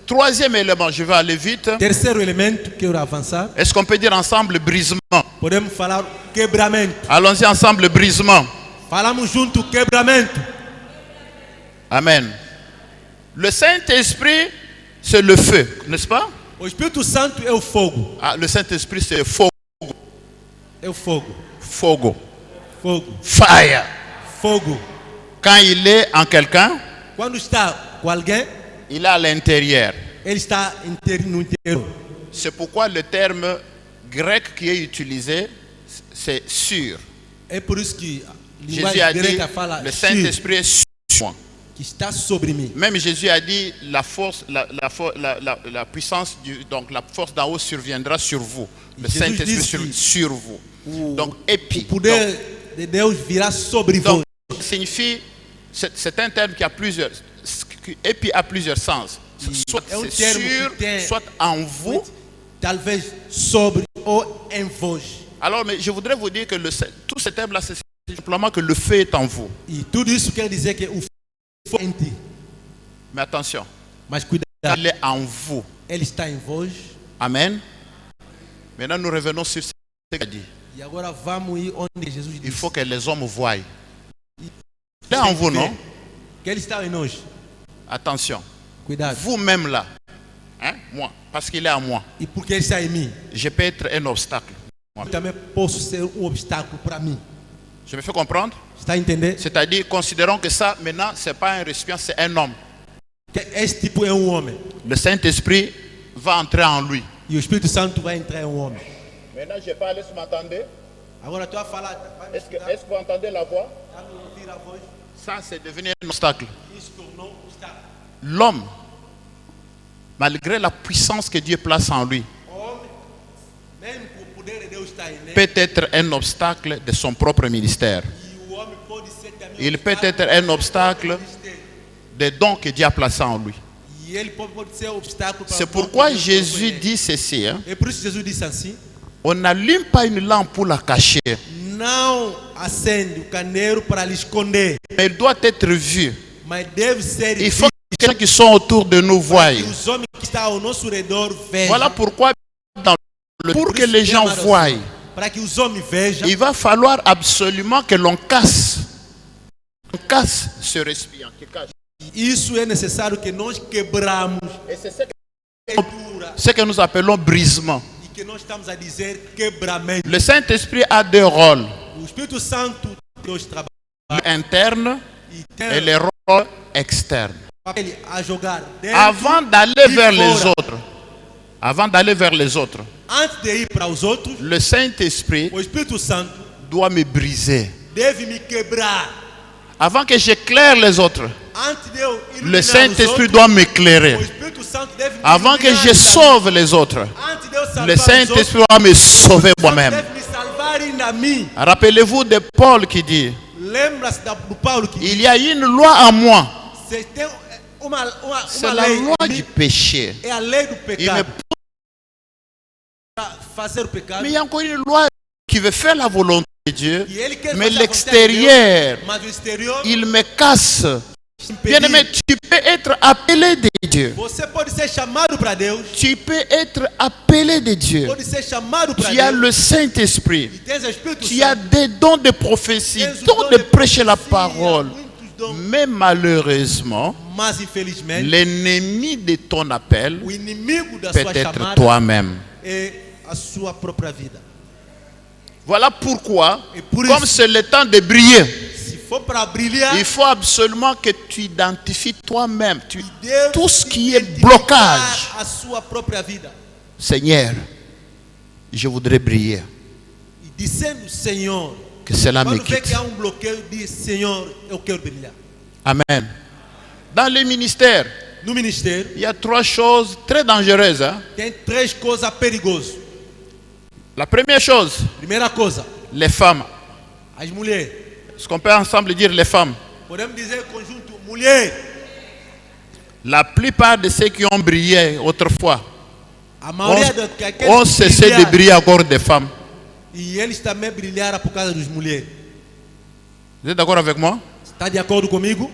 Troisième élément, je vais aller vite. Terceiro elemento, quero avançar. Est-ce qu'on peut dire ensemble brisement? Podemos falar quebramento. Allons-y ensemble, brisement. Falamos junto quebramento. Amen. Le Saint-Esprit, c'est le feu, n'est-ce pas? O Espírito Santo é o fogo. Ah, le Saint-Esprit, c'est le fogo. É o fogo. Fogo. Fogo. Fire. Fogo. Quand il est en quelqu'un, quando está com alguém, il est à l'intérieur. Ele está no interior. C'est pourquoi le terme grec qui est utilisé, c'est sûr. É por isso que a Jésus a dit, grega fala le Saint-Esprit est sur moi. Que está sobre mim. Même Jésus a dit, la force, la puissance, donc la force d'en haut surviendra sur vous. Le Saint-Esprit sur vous. Donc, épi. O poder de Deus virá sobre donc, vós. Signifie, c'est un terme qui a plusieurs, épi a plusieurs sens. Soit c'est sur, soit en vous. Talvez sobre ou em vós. Alors, mais je voudrais vous dire que tout ce terme-là, c'est simplement que le feu est en vous. E tudo isso quer dizer que o fogo em ti. Mais attention. Mas cuidado. Il est en vous. Ele está em vós. Amen. Maintenant, nous revenons sur ce qu'il a dit. E agora vamos ir onde Jesus disse. Il faut que les hommes voient. Il est en vous, non? Que ele está em nós. Attention. Cuidado. Vous-même là, hein, moi, parce qu'il est en moi. E porque ele está em mim. Je peux être un obstacle. Eu também posso ser obstáculo para mim. Je me fais comprendre? Está a entender? C'est-à-dire, considérons que ça, maintenant, c'est pas un récipient, c'est un homme. Que esse tipo é homem. Le Saint-Esprit va entrer en lui. E o Espírito Santo vai entrar em homem. Maintenant, je parle, est-ce que vous m'entendez? Agora tu vai falar. Est-ce que vous entendez la voix? Ça, c'est devenu un obstacle. L'homme, malgré la puissance que Dieu place en lui, peut être un obstacle de son propre ministère. Il peut être un obstacle des dons que Dieu a placés en lui. C'est pourquoi Jésus dit ceci. Et por isso Jesus disse assim: On n'allume pas une lampe pour la cacher. não acende o candeeiro para lhe esconder, Mais il doit être vu. mas deve ser Il faut que les gens qui sont autour de nous voient. que os homens que estão ao nosso redor vejam. Voilà pourquoi, pour que les gens voient, Para que os homens vejam, il va falloir absolument que l'on casse. On casse ce récipient. isso é necessário que nós quebramos Ce que nous appelons brisement. e que nós estamos a dizer quebramento. Le Saint-Esprit a deux rôles, O Espírito Santo Deus trabalha interne e et tem le rôle externe. papel a jogar dentro Avant d'aller e vers les fora. autres, avant d'aller vers les autres, Antes de ir para os outros, le Saint-Esprit o Espírito Santo doit me briser. deve me quebrar. Avant que j'éclaire les autres, Antes de eu le iluminar os Saint-Esprit outros, doit o m'éclairer. Espírito Santo deve me Avant que iluminar je os sauve les autres, Antes de eu salvar le os Saint-Esprit outros, doit me sauver o Santo moi-même. deve me salvar ainda a mim. Rappelez-vous de Paul qui dit, Lembra-se do Paulo que il y a une loi en moi, você tem uma c'est la lei loi em du mim, péché. é a lei do Il me- pecado. Para fazer o pecado. Mais il y a encore une loi qui veut faire la volonté de Dieu, E ele quer mais fazer a vontade de l'extérieur, Deus, mas o exterior il me casse. impedir. Bien-aimé, tu peux être appelé de Dieu. Você pode ser chamado para Deus, Tu peux être appelé de Dieu. pode ser chamado para Tu as Deus. le Saint-Esprit. E tens o Espírito Tu as Santo. des dons de prophétie, Tens o dons dom de de prêcher la profecia, parole. muitos dons. Mais malheureusement, Mas infelizmente, l'ennemi de ton appel o inimigo da peut sua être chamada toi-même. é a sua própria vida. Voilà pourquoi, Et pour comme isso- c'est le temps de briller, Se for para brilhar, il faut absolument que tu identifies toi-même Deus tout ce qui est identificar blocage. a sua própria vida. Seigneur, je voudrais briller. E dizendo, Senhor, Que cela me quando vê quitte. que há bloqueio, diz, Senhor, eu quero brilhar. Amen. Dans les ministères, No ministério, il y a trois choses très dangereuses. Hein. tem três coisas perigosas. La première chose, Primeira coisa, les femmes. as mulheres. Est-ce qu'on peut ensemble dire les femmes? Podemos dizer conjunto, mulher. La plupart de ceux qui ont brillé autrefois A maioria daqueles ont que cessé de brilharam, briller encore des femmes. e eles também brilharam por causa das mulheres. Vous êtes d'accord avec moi? Está de acordo comigo?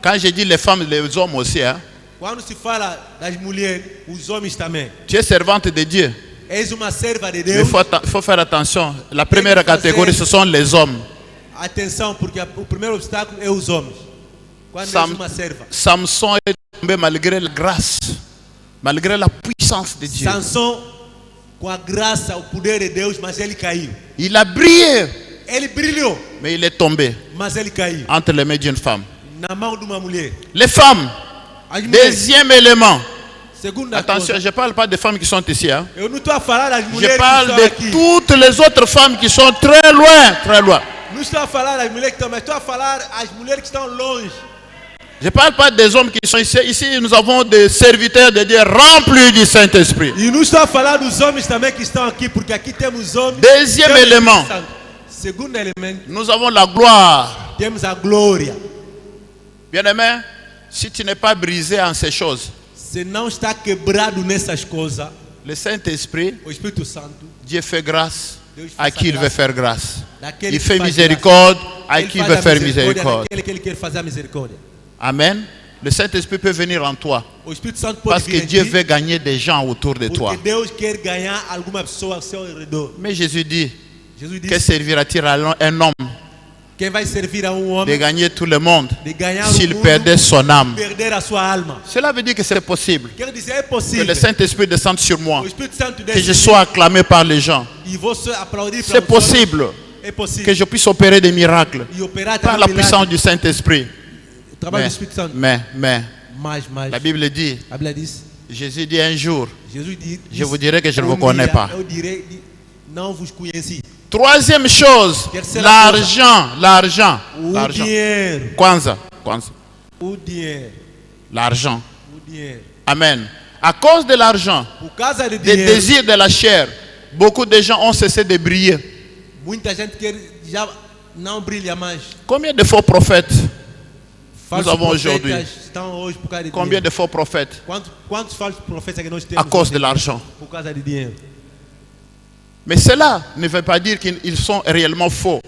Quand je dis les femmes, les hommes aussi. Hein. Quando se fala das mulheres, os homens também. Tu es servante de Dieu. És uma serva de Mais Deus. il faut faire attention. La première catégorie, ce sont les hommes. Atenção, porque o primeiro obstáculo é os homens. Quando és uma serva. Samson est tombé malgré la grâce, malgré la puissance de Dieu. Sansão, com a graça, o poder de Deus, mas ele caiu. Il a brillé, Ele brilhou, mais il est tombé mas ele caiu. entre les mains d'une femme. Na mão de uma mulher. Les femmes, As mulheres, deuxième élément. segunda Attention, coisa. je ne parle pas des femmes qui sont ici. Hein. Eu não estou a falar das Je mulheres que parle estão de aqui. toutes les autres femmes qui sont très loin, très loin. Não estou a falar das mulheres que estão, mas estou a falar as mulheres que estão longe. Je ne parle pas des hommes qui sont ici. Ici, nous avons des serviteurs de Dieu remplis du Saint-Esprit. E não estou a falar dos homens também que estão aqui, porque aqui temos homens. Deuxième temos élément. Espírito Santo. Segundo elemento, Nous avons la gloire. temos a glória. Bien-aimé, si tu n'es pas brisé en ces choses, Se não está quebrado nessas coisas, le Saint-Esprit, o Espírito Santo, Dieu fait grâce Deus à faz qui a il veut graça faire grâce. daquele Il que fait faz miséricorde à Ele qui il faz veut a faire misericórdia miséricorde. daquele que ele quer fazer a misericórdia. Amen. Le Saint-Esprit peut venir en toi O Espírito Santo pode parce que vir em Dieu ti, veut gagner des gens autour de toi. porque Deus quer ganhar alguma pessoa ao seu redor. Mais Jésus dit, Jesus que disse, servira-t-il à un homme quem vai servir a um de homem gagner tout le monde de ganhar s'il o mundo, perdait son âme? perder a sua alma? Cela veut dire que c'est possible. Quer dizer, é Que possível. le Saint-Esprit descende sur moi. O Espírito Santo Que je desce sois acclamé par les gens. e você aplaudir para C'est os homens. possible É possível. que je puisse opérer des miracles E operar par também la milagre. puissance du Saint-Esprit. O trabalho do Mais, Espírito Santo. mais, Mas, la Bible dit, a Bíblia diz, Jésus dit un jour, Jesus diz, je vous dirai que je ne vous um connais dia pas. Eu direi, não vos conheci. Troisième chose, Terceira l'argent. O L'argent. dinheiro. Kwanzaa. O dinheiro. L'argent. O dinheiro. Amen. À cause de l'argent, Por causa de des dinheiro, désirs de la chair, Beaucoup de gens ont cessé de briller. Muita gente que já não brilha mais. Combien de faux prophètes Falsos nous avons profetas aujourd'hui? estão hoje por causa de Combien dinheiro. de faux prophètes? Quantos falsos profetas que nós temos À cause hoje de l'argent. por causa de dinheiro? Mais cela ne veut pas dire qu'ils sont réellement faux.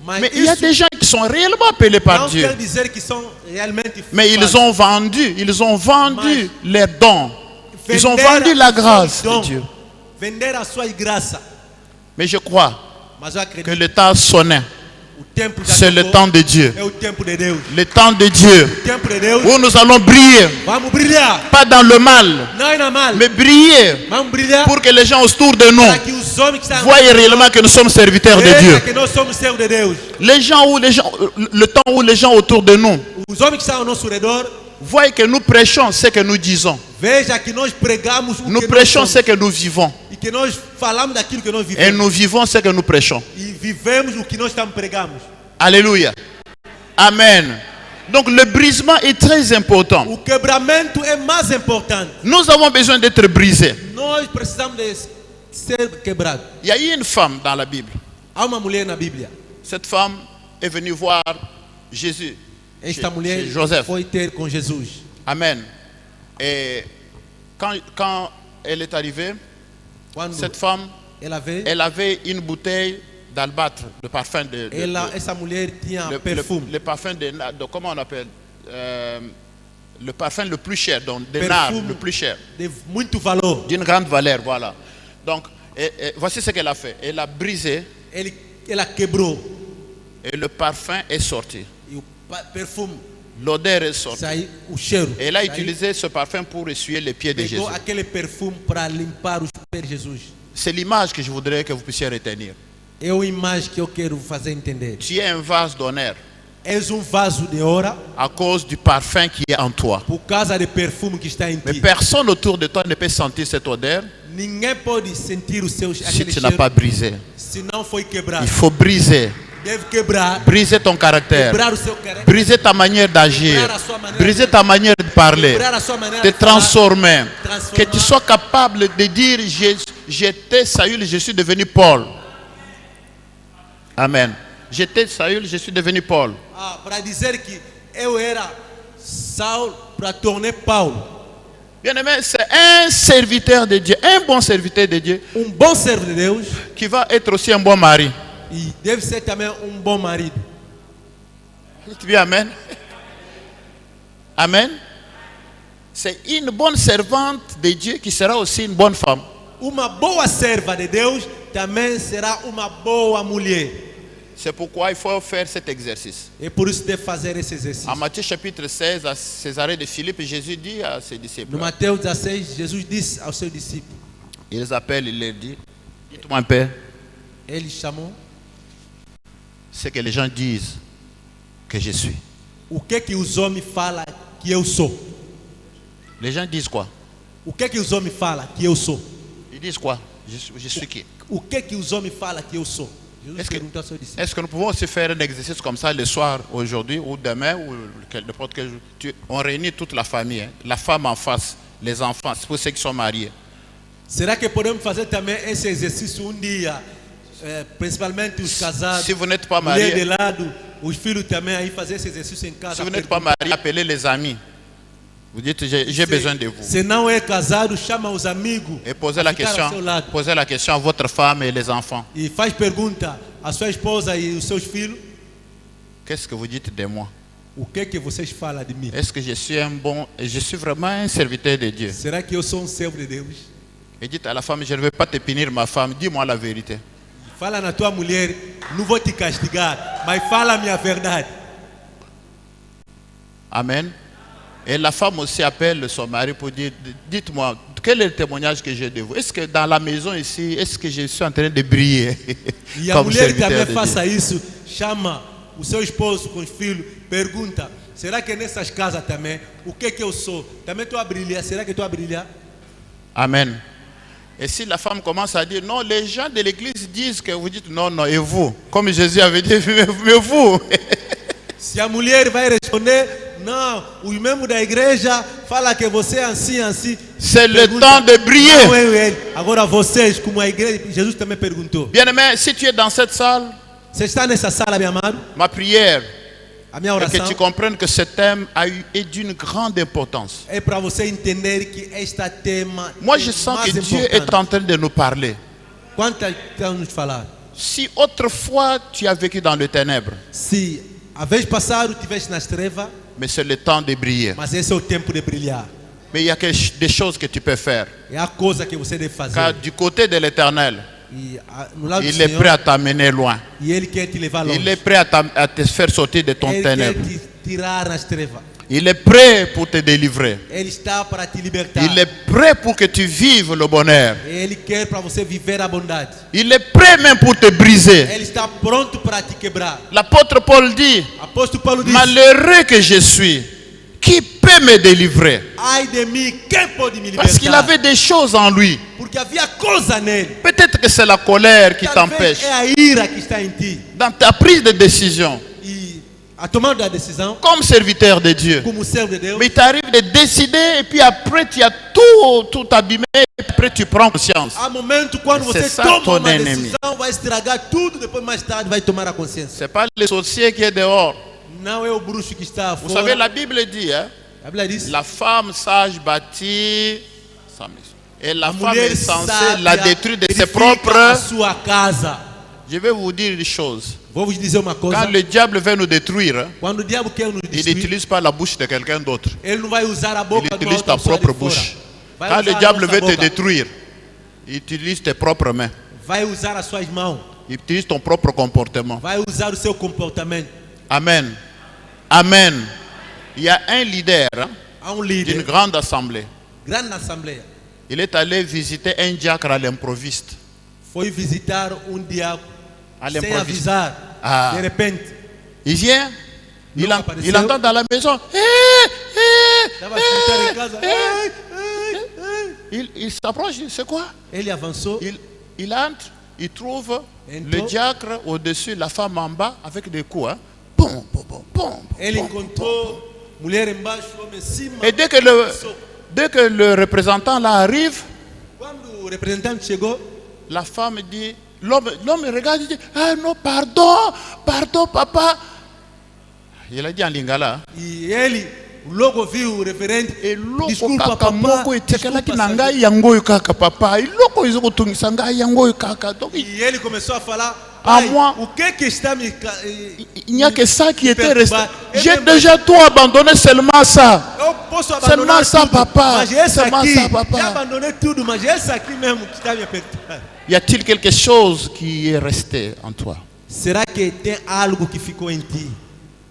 Mais il y a isso des gens qui sont réellement appelés par não Dieu. quer dizer que são realmente Mais ils falsos. ont vendu les dons. Ils ont Venderam vendu la os seus grâce de dons, Dieu. venderam a sua graça. Mais je crois Mas eu que acredito le temps sonnait. o tempo já C'est le chegou. temps de Dieu. É o tempo de Deus. Le temps de Dieu. O tempo de Deus. Où nous allons briller. Vamos brilhar. Pas dans le mal, Não é na mal. mais briller Vamos brilhar pour que les gens autour de nous para que os homens que estão voient réellement que nous sommes serviteurs de vejam Dieu. que nós somos servos de Deus. Le temps où les gens autour de nous Os homens que estão ao nosso redor voient que nous prêchons ce que nous disons. veja que nós pregamos o Nous que prêchons nós ce somos que nous vivons. e que nós falamos daquilo que nós Et vivemos nous vivons ce que nous prêchons. e vivemos o que nós estamos pregamos. Alléluia. Amen. Donc le brisement est très important. O quebramento é mais importante. Nous avons besoin d'être brisés. Nós precisamos de ser quebrados. Il y a eu une femme dans la Bible. Há uma mulher na Bíblia. Cette femme est venue voir Jésus. Esta chez mulher Joseph. foi ter com Jesus. Amen. Et quand elle est arrivée, Quando cette femme, ela veio, elle avait une bouteille d'albâtre, le parfum essa mulher tinha perfume. le parfum comment on appelle le parfum le plus cher, donc des Perfume. nards le plus cher, De muito valor. d'une grande valeur, voilà. Donc, voici ce qu'elle a fait. Elle a brisé Ela quebrou et le parfum est sorti. e o perfume L'odeur est sortie. saiu, o cheiro. Et elle a saiu. utilisé ce parfum pour essuyer les pieds de Jésus. Pegou aquele perfume para limpar os pés de Jesus. C'est l'image que je voudrais que vous puissiez retenir. É uma imagem que eu quero fazer entender. Tu es un vase d'honneur És vaso de ouro à cause du parfum qui est en toi. por causa do perfume que está em Mais ti. personne autour de toi ne peut sentir cette odeur Ninguém pode sentir o seu si aquele tu n'as cheiro pas brisé. se não foi quebrado. Il faut briser. Deve quebrar, Briser ton caractère. quebrar o seu caráter, Briser ta manière d'agir. Briser ta manière de parler. quebrar a sua maneira Te de falar, transformer. transformar. Que tu sois capable de dire j'étais Saül, je suis devenu Paul. Amen. J'étais Saül, je suis devenu Paul. para dizer que eu era Saulo para tornar Paulo. Bien-aimé, c'est un serviteur de Dieu, un bon serviteur de Dieu, Bom servo de Deus qui va être aussi un bon mari. e deve ser também bom marido. Dites bien Amen. Amen. C'est une bonne servante de Dieu qui sera aussi une bonne femme. Uma boa serva de Deus também será uma boa mulher. C'est pourquoi il faut faire cet exercice. É por isso deve fazer esse exercício. En Matthieu chapitre 16, à Césarée de Philippe, Jésus dit à ses disciples, No Mateus 16, Jesus disse aos seus discípulos, ils appellent, il leur dit, dites-moi un peu ele chamou, ce que les gens disent que je suis. o que os homens falam que eu sou? Les gens disent quoi? O que os homens falam que eu sou? Ils disent quoi? Je suis qui? O que os homens falam que eu sou? Jesus Est-ce que- perguntou aos seus discípulos. Est-ce que nous pouvons aussi faire un exercice comme ça le soir, aujourd'hui ou demain ou n'importe quel jour? On réunit toute la famille, hein, la femme en face, les enfants, c'est pour ceux qui sont mariés. Será que podemos fazer também esse exercício dia, principalmente os casados, Si vous n'êtes pas mulher de marié, lado, os filhos também aí fazer esse exercício em casa. si vous n'êtes pas marié, appelez les amis. Vous dites j'ai besoin de vous. Se não é casado, chama os amigos. Et posez a la ficar ao seu lado. question à votre femme et les enfants. E faz pergunta à sua esposa e os seus filhos: Qu'est-ce que vous dites de moi? o que vocês falam de mim? Est-ce que je suis vraiment un serviteur de Dieu? Será que eu sou servo de Deus? Et dites à la femme, je ne vais pas te punir ma femme, dis-moi la vérité. Fala na tua mulher, não vou te castigar, mas fala a minha verdade. Amen. Et la femme aussi appelle son mari pour dire, dites-moi, quel est le témoignage que j'ai de vous? Est-ce que dans la maison ici, est-ce que je suis en train de briller E a comme mulher serviteur também de faça Dieu? isso, chama o seu esposo com os filhos, pergunta: será que nessas casas também, o que eu sou? Também estou a brilhar? Será que estou a brilhar? Amen. Et si la femme commence à dire, non, les gens de l'église disent que vous dites, non, non, et vous? Comme Jésus avait dit, mais vous? Se a mulher vai responder: não, os membros da igreja fala que você assim. C'est le Pergunta, temps de briller. não eu, ele. Agora vocês, como a igreja, Jesus também perguntou. Bien-aimé, si tu es dans cette salle, Você está nessa sala, meu amado? ma prière A minha est que oração tu comprennes que ce thème est d'une grande importance. é para você entender que este tema Moi, é je sens mais que Dieu importante. est en train de nous parler. Quantas estão nos falar? Si autrefois tu as vécu dans les ténèbres, Se a vez passada tiveste nas trevas, mais c'est le temps de briller. mas esse é o tempo de brilhar. Mais il y a des choses que tu peux faire. É a coisa que você deve fazer. Car du côté de l'Éternel, E no lado do il est Senhor, prêt à t'amener loin. e Ele quer te levar longe. Il est prêt à te faire sortir de ton Ele quer ténèbre. te tirar nas trevas. Il est prêt pour te délivrer. Ele está para te libertar. Il est prêt pour que tu vives le bonheur. Ele quer para você viver a bondade. Il est prêt même pour te briser. Ele está pronto para te quebrar. L'apôtre Paul dit, Apóstolo Paulo diz: malheureux que je suis, qui peut me délivrer? ai de mim, quem pode me libertar? Parce qu'il avait des choses en lui. Porque havia coisa nele. Peut-être que c'est la colère qui Talvez t'empêche é a ira que está em ti. dans ta prise de décision E a tomada da decisão, comme serviteur de Dieu. como servo de Deus, Mais il t'arrive de décider et puis après tu as tout abîmé et après tu prends conscience. há momento quando C'est você ça toma ton uma ennemi. decisão, vai estragar tudo, depois mais tarde vai tomar a consciência. C'est pas le sorcier qui est dehors. Não é o bruxo que está Vous fora. savez, la Bible dit, hein, A Bíblia diz: la femme sage bâtit sa maison. Et la a femme mulher est censée sábia la détruire de ses edifica a propres. sua casa. Je vais vous dire une chose. Vou vos dizer uma coisa. Quand le diable veut nous détruire, hein, Quando o diabo quer nos il destruir, n'utilise pas la bouche de quelqu'un d'autre. ele não vai usar a Il boca de uma utilise outra ta pessoa propre de fora. bouche. Vai Quand usar le a diable nossa veut te boca. détruire, il utilise tes propres mains. Vai usar as suas mãos. Il utilise ton propre comportement. Vai usar o seu comportamento. Amen. Amen. Il y a un leader, hein, Há um d'une líder, grande assemblée. grande assembleia, Il est allé visiter un diacre à l'improviste. foi visitar diabo À sem l'improviste. avisar. Ah. De repente, Il vient, il apareceu. entend dans la maison. estava a escutar em casa. Il s'approche, il dit, c'est quoi? Ele avançou. Il entre, il trouve le Entrou. diacre au-dessus, la femme en bas avec des coups. Hein. Pom, pom, pom, pom, Ele pom. encontrou mulher embaixo, homem em cima. Et dès que le représentant là arrive, Quando o representante chegou, la femme dit, l'homme regarde et dit, ah non, pardon papa. Il a dit en lingala. e ele logo viu o reverendo. Eloko Desculpa, kaka moko papa. etekelaki Desculpa, na Sérgio. ngai yango oyo kaka papa eloko ezokotungisa ngai yango oyo kaka donc E ele começou a falar: Ah, pai, moi. o que está me. il n'y a que ça qui était resté. Perturbar. J'ai Ele- déjà tout abandonné, seulement ça. Eu posso Seulement abandonar ça, tudo, papa. mas esse Seulement aqui, ça, papa. já abandonei tudo, mas esse aqui mesmo que está me apertando. Y a-t-il quelque chose qui est resté en toi? Será que tem algo que ficou em ti?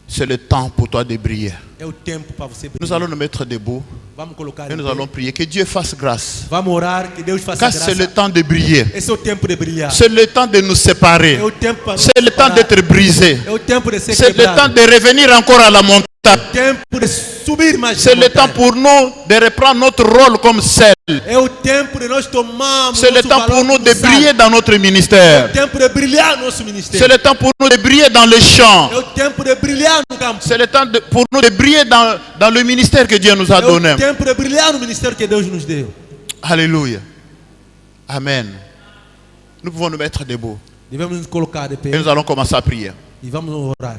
C'est le temps pour toi de briller. É o tempo para você Nous brilhar. allons nous mettre debout Vamos colocar et em nous pé. allons prier. Que Dieu fasse grâce. Vamos orar, que Deus faça Car graça. c'est le temps de briller. Esse é o tempo de brilhar. C'est le temps de nous séparer. É o tempo para nos C'est le temps separar. d'être brisé. É o tempo de ser C'est le temps quebrado. de revenir encore à la montagne. Tempo de subir mais C'est le temps pour nous de reprendre notre rôle comme sel. É o tempo de nós tomarmos C'est le nosso temps valor pour nous como de sal. briller dans notre É o ministère. tempo de brilhar no nosso C'est ministério. le temps pour nous de briller dans les champs. É o tempo de brilhar no campo. C'est le temps pour nous de briller dans le ministère que Dieu nous a É donné. o tempo de brilhar no ministério que Deus nos deu. Alléluia. Amen. Nous pouvons nous mettre debout Devemos nos colocar de pé et nous allons commencer à prier. e vamos orar.